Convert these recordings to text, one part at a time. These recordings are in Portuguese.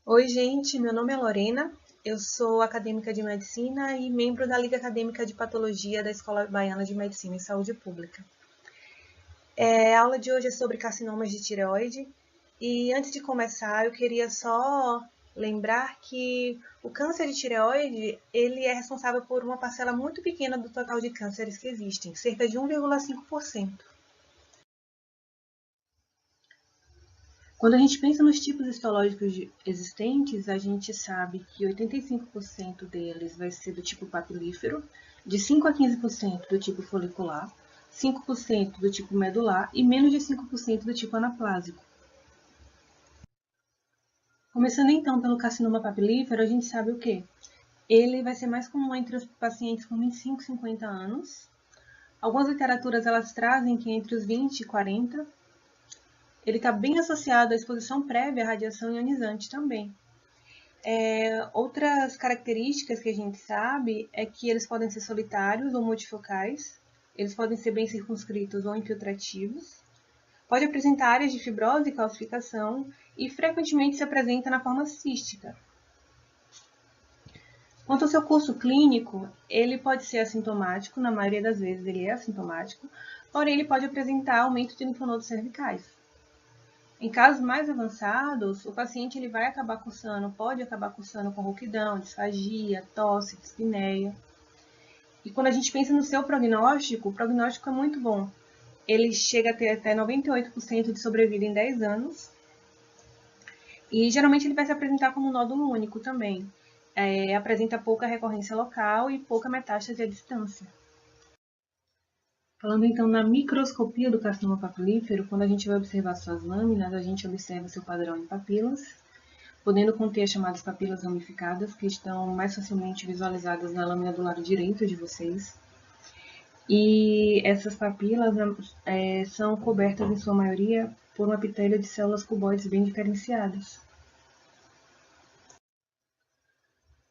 Oi, gente, meu nome é Lorena, eu sou acadêmica de medicina e membro da Liga Acadêmica de Patologia da Escola Baiana de Medicina e Saúde Pública. A aula de hoje é sobre carcinomas de tireoide e antes de começar eu queria só lembrar que o câncer de tireoide ele é responsável por uma parcela muito pequena do total de cânceres que existem, cerca de 1,5%. Quando a gente pensa nos tipos histológicos existentes, a gente sabe que 85% deles vai ser do tipo papilífero, de 5 a 15% do tipo folicular, 5% do tipo medular e menos de 5% do tipo anaplásico. Começando então pelo carcinoma papilífero, a gente sabe o quê? Ele vai ser mais comum entre os pacientes com 25 e 50 anos. Algumas literaturas elas trazem que entre os 20 e 40, ele está bem associado à exposição prévia à radiação ionizante também. Outras características que a gente sabe é que eles podem ser solitários ou multifocais, eles podem ser bem circunscritos ou infiltrativos, pode apresentar áreas de fibrose e calcificação e frequentemente se apresenta na forma cística. Quanto ao seu curso clínico, ele pode ser assintomático, na maioria das vezes ele é assintomático, porém ele pode apresentar aumento de linfonodos cervicais. Em casos mais avançados, o paciente ele pode acabar cursando com rouquidão, disfagia, tosse, dispneia. E quando a gente pensa no seu prognóstico, o prognóstico é muito bom. Ele chega a ter até 98% de sobrevida em 10 anos. E geralmente ele vai se apresentar como um nódulo único também. Apresenta pouca recorrência local e pouca metástase à distância. Falando então na microscopia do carcinoma papilífero, quando a gente vai observar suas lâminas, a gente observa seu padrão em papilas, podendo conter as chamadas papilas ramificadas, que estão mais facilmente visualizadas na lâmina do lado direito de vocês. E essas papilas são cobertas, em sua maioria, por um epitélio de células cuboides bem diferenciadas.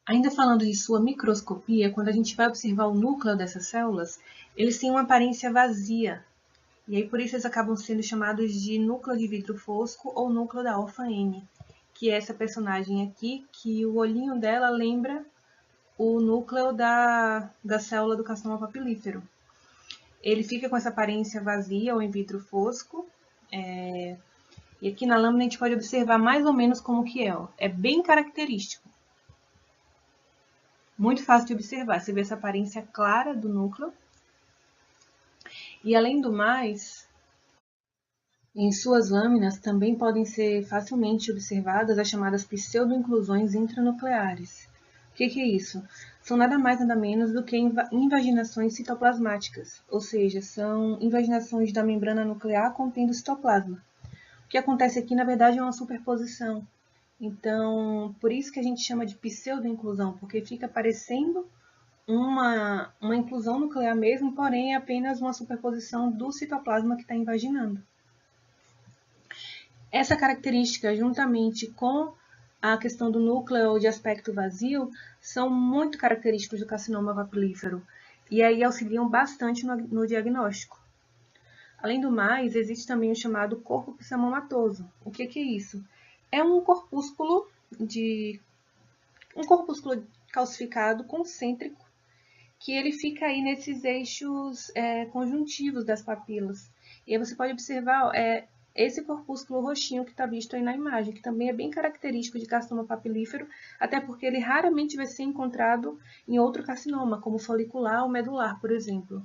Ainda falando de sua microscopia, quando a gente vai observar o núcleo dessas células, eles têm uma aparência vazia. E aí por isso eles acabam sendo chamados de núcleo de vidro fosco ou núcleo da Orphan-N, que é essa personagem aqui, que o olhinho dela lembra o núcleo da célula do carcinoma papilífero. Ele fica com essa aparência vazia ou em vidro fosco, e aqui na lâmina a gente pode observar mais ou menos como que é. É bem característico. Muito fácil de observar. Você vê essa aparência clara do núcleo. E além do mais, em suas lâminas também podem ser facilmente observadas as chamadas pseudoinclusões intranucleares. O que é isso? São nada mais nada menos do que invaginações citoplasmáticas, ou seja, são invaginações da membrana nuclear contendo citoplasma. O que acontece aqui, na verdade, é uma superposição. Então, por isso que a gente chama de pseudoinclusão, porque fica parecendo uma inclusão nuclear mesmo, porém é apenas uma superposição do citoplasma que está invaginando. Essa característica, juntamente com a questão do núcleo de aspecto vazio, são muito característicos do carcinoma papilífero e aí auxiliam bastante no diagnóstico. Além do mais, existe também o chamado corpo psamomatoso. O que é isso? É um corpúsculo calcificado concêntrico que ele fica aí nesses eixos conjuntivos das papilas. E aí você pode observar esse corpúsculo roxinho que está visto aí na imagem, que também é bem característico de carcinoma papilífero, até porque ele raramente vai ser encontrado em outro carcinoma, como folicular ou medular, por exemplo.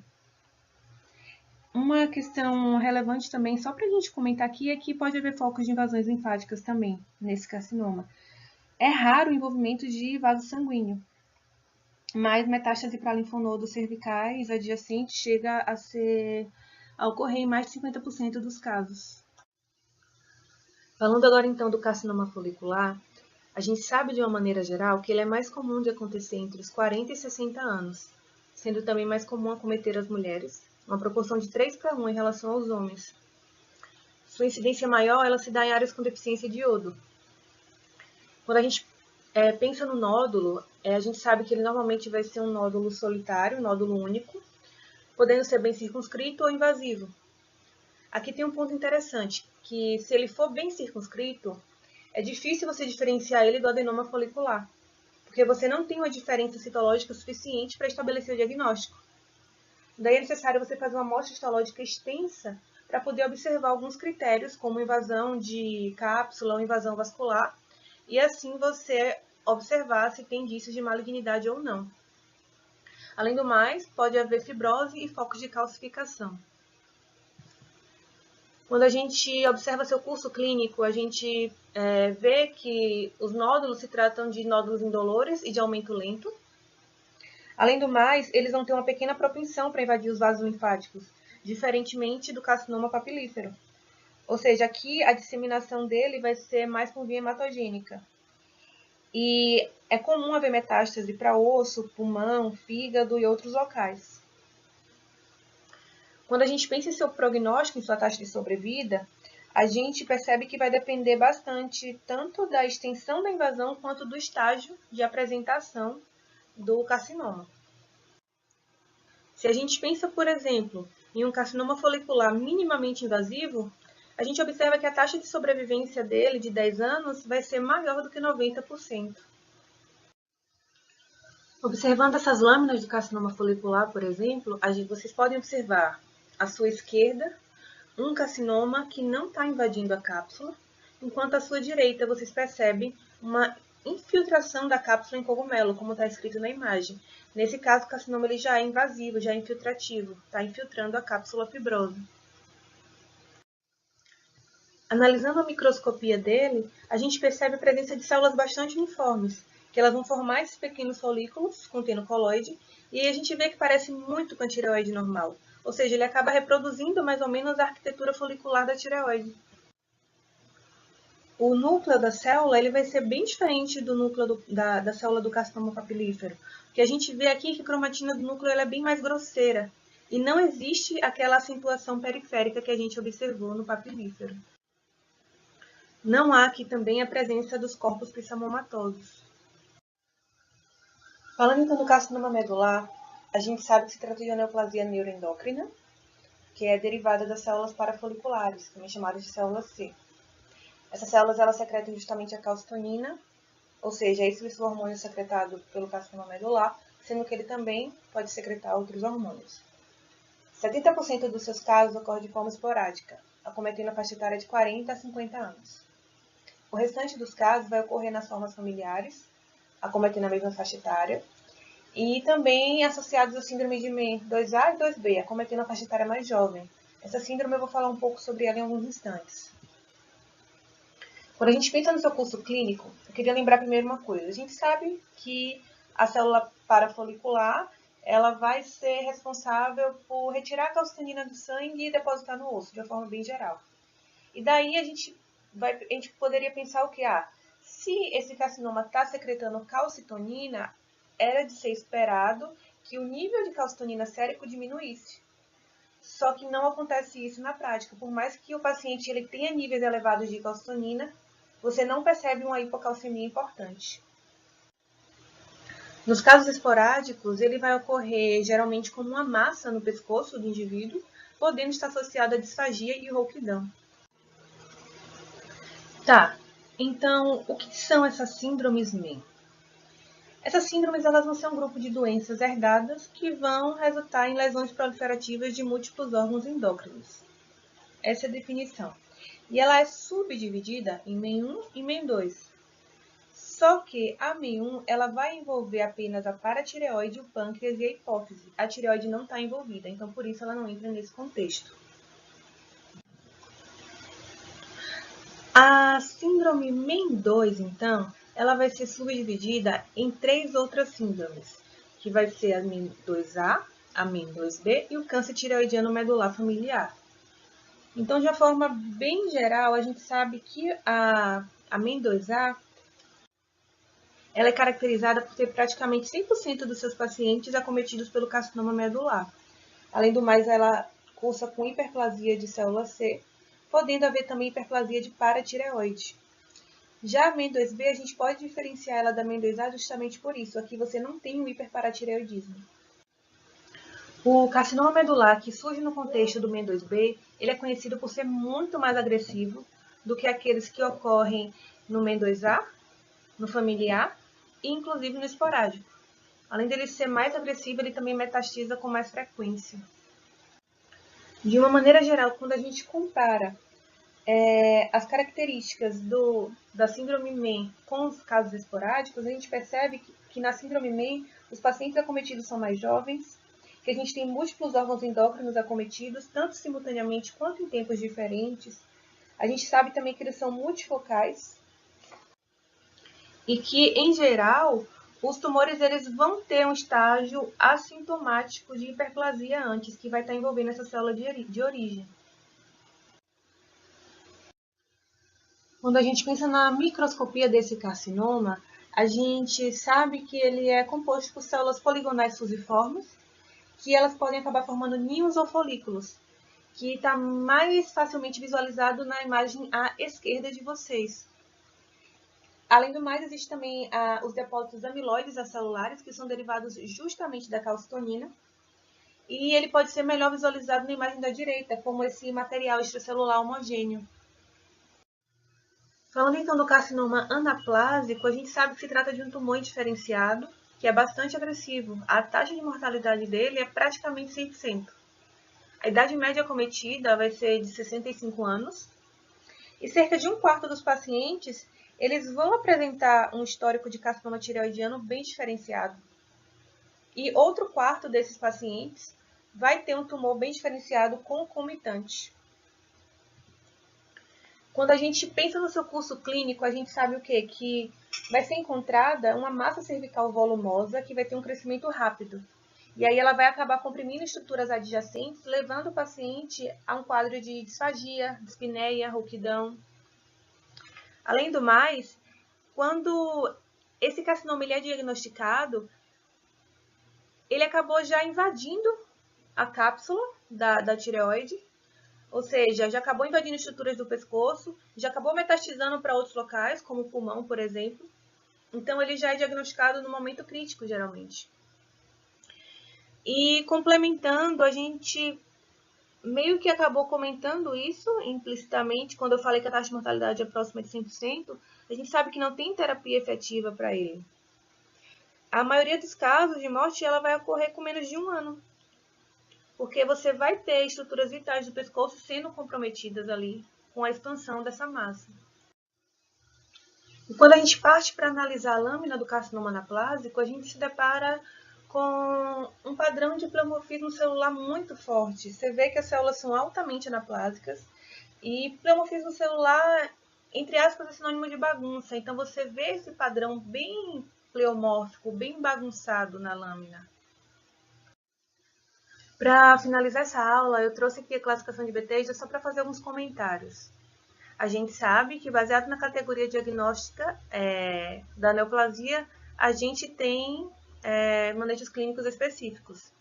Uma questão relevante também, só para a gente comentar aqui, é que pode haver focos de invasões linfáticas também nesse carcinoma. É raro o envolvimento de vaso sanguíneo, mas metástase para linfonodos cervicais adjacentes chega a ocorrer em mais de 50% dos casos. Falando agora então do carcinoma folicular, a gente sabe de uma maneira geral que ele é mais comum de acontecer entre os 40 e 60 anos, sendo também mais comum acometer as mulheres, uma proporção de 3:1 em relação aos homens. Sua incidência maior ela se dá em áreas com deficiência de iodo. Quando a gente pensa no nódulo, a gente sabe que ele normalmente vai ser um nódulo solitário, um nódulo único, podendo ser bem circunscrito ou invasivo. Aqui tem um ponto interessante, que se ele for bem circunscrito, é difícil você diferenciar ele do adenoma folicular, porque você não tem uma diferença citológica suficiente para estabelecer o diagnóstico. Daí é necessário você fazer uma amostra histológica extensa para poder observar alguns critérios, como invasão de cápsula ou invasão vascular, e assim você observar se tem indícios de malignidade ou não. Além do mais, pode haver fibrose e focos de calcificação. Quando a gente observa seu curso clínico, a gente vê que os nódulos se tratam de nódulos indolores e de aumento lento. Além do mais, eles vão ter uma pequena propensão para invadir os vasos linfáticos, diferentemente do carcinoma papilífero. Ou seja, aqui a disseminação dele vai ser mais por via hematogênica. E é comum haver metástase para osso, pulmão, fígado e outros locais. Quando a gente pensa em seu prognóstico, em sua taxa de sobrevida, a gente percebe que vai depender bastante tanto da extensão da invasão quanto do estágio de apresentação do carcinoma. Se a gente pensa, por exemplo, em um carcinoma folicular minimamente invasivo, a gente observa que a taxa de sobrevivência dele, de 10 anos, vai ser maior do que 90%. Observando essas lâminas de carcinoma folicular, por exemplo, vocês podem observar à sua esquerda um carcinoma que não está invadindo a cápsula, enquanto à sua direita vocês percebem uma infiltração da cápsula em cogumelo, como está escrito na imagem. Nesse caso, o carcinoma ele já é invasivo, já é infiltrativo, está infiltrando a cápsula fibrosa. Analisando a microscopia dele, a gente percebe a presença de células bastante uniformes, que elas vão formar esses pequenos folículos contendo coloide, e aí a gente vê que parece muito com a tireoide normal. Ou seja, ele acaba reproduzindo mais ou menos a arquitetura folicular da tireoide. O núcleo da célula ele vai ser bem diferente do núcleo da célula do carcinoma papilífero. O que a gente vê aqui é que a cromatina do núcleo ela é bem mais grosseira, e não existe aquela acentuação periférica que a gente observou no papilífero. Não há aqui também a presença dos corpos pissamomatosos. Falando então do carcinoma medular, a gente sabe que se trata de uma neoplasia neuroendócrina, que é derivada das células parafoliculares, também chamadas de células C. Essas células elas secretam justamente a calcitonina, ou seja, esse é o hormônio secretado pelo carcinoma medular, sendo que ele também pode secretar outros hormônios. 70% dos seus casos ocorrem de forma esporádica, acometendo a faixa etária de 40 a 50 anos. O restante dos casos vai ocorrer nas formas familiares, acometendo a mesma faixa etária, e também associados à síndrome de MEN 2A e 2B, acometendo a faixa etária mais jovem. Essa síndrome eu vou falar um pouco sobre ela em alguns instantes. Quando a gente pensa no seu curso clínico, eu queria lembrar primeiro uma coisa. A gente sabe que a célula parafolicular ela vai ser responsável por retirar a calcitonina do sangue e depositar no osso, de uma forma bem geral. E daí a gente poderia pensar o que? Se esse carcinoma está secretando calcitonina, era de ser esperado que o nível de calcitonina sérico diminuísse. Só que não acontece isso na prática. Por mais que o paciente ele tenha níveis elevados de calcitonina, você não percebe uma hipocalcemia importante. Nos casos esporádicos, ele vai ocorrer geralmente como uma massa no pescoço do indivíduo, podendo estar associado a disfagia e rouquidão. Tá, então o que são essas síndromes MEN? Essas síndromes elas vão ser um grupo de doenças herdadas que vão resultar em lesões proliferativas de múltiplos órgãos endócrinos. Essa é a definição. E ela é subdividida em MEN1 e MEN2. Só que a MEN1 ela vai envolver apenas a paratireoide, o pâncreas e a hipófise. A tireoide não está envolvida, então por isso ela não entra nesse contexto. A síndrome MEN2, então, ela vai ser subdividida em 3 outras síndromes, que vai ser a MEN2A, a MEN2B e o câncer tireoidiano medular familiar. Então, de uma forma bem geral, a gente sabe que a MEN2A ela é caracterizada por ter praticamente 100% dos seus pacientes acometidos pelo carcinoma medular. Além do mais, ela cursa com hiperplasia de célula C, podendo haver também hiperplasia de paratireoide. Já a MEN2B, a gente pode diferenciar ela da MEN2A justamente por isso. Aqui você não tem o hiperparatireoidismo. O carcinoma medular que surge no contexto do MEN2B, ele é conhecido por ser muito mais agressivo do que aqueles que ocorrem no MEN2A, no familiar e inclusive no esporádico. Além dele ser mais agressivo, ele também metastiza com mais frequência. De uma maneira geral, quando a gente compara as características da síndrome MEN com os casos esporádicos, a gente percebe que na síndrome MEN os pacientes acometidos são mais jovens, que a gente tem múltiplos órgãos endócrinos acometidos, tanto simultaneamente quanto em tempos diferentes. A gente sabe também que eles são multifocais e que, em geral, os tumores eles vão ter um estágio assintomático de hiperplasia antes, que vai estar envolvendo essa célula de origem. Quando a gente pensa na microscopia desse carcinoma, a gente sabe que ele é composto por células poligonais fusiformes, que elas podem acabar formando ninhos ou folículos, que está mais facilmente visualizado na imagem à esquerda de vocês. Além do mais, existe também os depósitos amiloides acelulares, que são derivados justamente da calcitonina, e ele pode ser melhor visualizado na imagem da direita, como esse material extracelular homogêneo. Falando então do carcinoma anaplásico, a gente sabe que se trata de um tumor indiferenciado, que é bastante agressivo. A taxa de mortalidade dele é praticamente 100%. A idade média acometida vai ser de 65 anos, e cerca de um quarto dos pacientes eles vão apresentar um histórico de carcinoma tireoidiano bem diferenciado. E outro quarto desses pacientes vai ter um tumor bem diferenciado concomitante. Quando a gente pensa no seu curso clínico, a gente sabe o quê? Que vai ser encontrada uma massa cervical volumosa que vai ter um crescimento rápido. E aí ela vai acabar comprimindo estruturas adjacentes, levando o paciente a um quadro de disfagia, dispneia, rouquidão. Além do mais, quando esse carcinoma ele é diagnosticado, ele acabou já invadindo a cápsula da tireoide, ou seja, já acabou invadindo estruturas do pescoço, já acabou metastizando para outros locais, como o pulmão, por exemplo. Então, ele já é diagnosticado no momento crítico, geralmente. E complementando, a gente meio que acabou comentando isso implicitamente, quando eu falei que a taxa de mortalidade é próxima de 100%, a gente sabe que não tem terapia efetiva para ele. A maioria dos casos de morte ela vai ocorrer com menos de 1 ano, porque você vai ter estruturas vitais do pescoço sendo comprometidas ali com a expansão dessa massa. E quando a gente parte para analisar a lâmina do carcinoma anaplásico, a gente se depara com um padrão de pleomorfismo celular muito forte. Você vê que as células são altamente anaplásicas e pleomorfismo celular, entre aspas, é sinônimo de bagunça. Então você vê esse padrão bem pleomórfico, bem bagunçado na lâmina. Para finalizar essa aula, eu trouxe aqui a classificação de Bethesda só para fazer alguns comentários. A gente sabe que, baseado na categoria diagnóstica da neoplasia, a gente tem manejos clínicos específicos.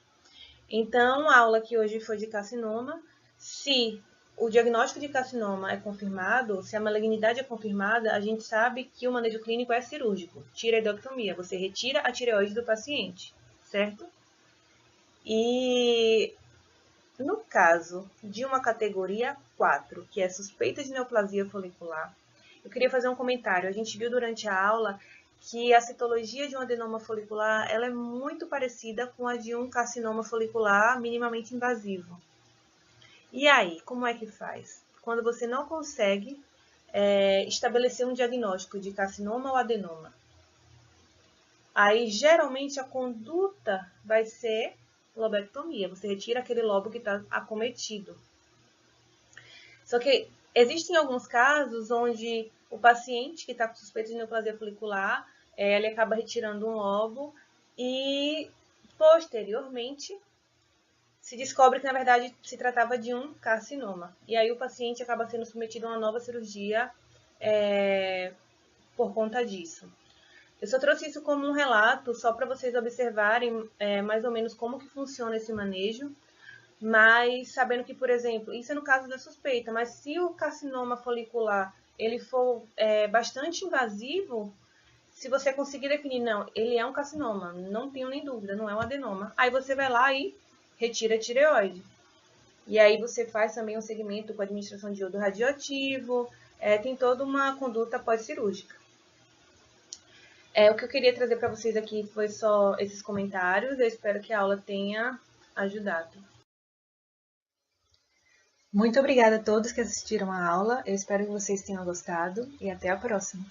Então, a aula que hoje foi de carcinoma. Se o diagnóstico de carcinoma é confirmado, se a malignidade é confirmada, a gente sabe que o manejo clínico é cirúrgico, tireoidectomia. Você retira a tireoide do paciente, certo? E no caso de uma categoria 4, que é suspeita de neoplasia folicular, eu queria fazer um comentário. A gente viu durante a aula que a citologia de um adenoma folicular ela é muito parecida com a de um carcinoma folicular minimamente invasivo. E aí, como é que faz? Quando você não consegue estabelecer um diagnóstico de carcinoma ou adenoma, aí geralmente a conduta vai ser lobectomia, você retira aquele lobo que está acometido. Só que existem alguns casos onde o paciente que está com suspeita de neoplasia folicular, ele acaba retirando um lobo e, posteriormente, se descobre que, na verdade, se tratava de um carcinoma. E aí o paciente acaba sendo submetido a uma nova cirurgia por conta disso. Eu só trouxe isso como um relato, só para vocês observarem mais ou menos como que funciona esse manejo, mas sabendo que, por exemplo, isso é no caso da suspeita, mas se o carcinoma folicular ele for bastante invasivo, se você conseguir definir, não, ele é um carcinoma, não tenho nem dúvida, não é um adenoma, aí você vai lá e retira a tireoide. E aí você faz também um segmento com administração de iodo radioativo, tem toda uma conduta pós-cirúrgica. O que eu queria trazer para vocês aqui foi só esses comentários. Eu espero que a aula tenha ajudado. Muito obrigada a todos que assistiram a aula. Eu espero que vocês tenham gostado e até a próxima.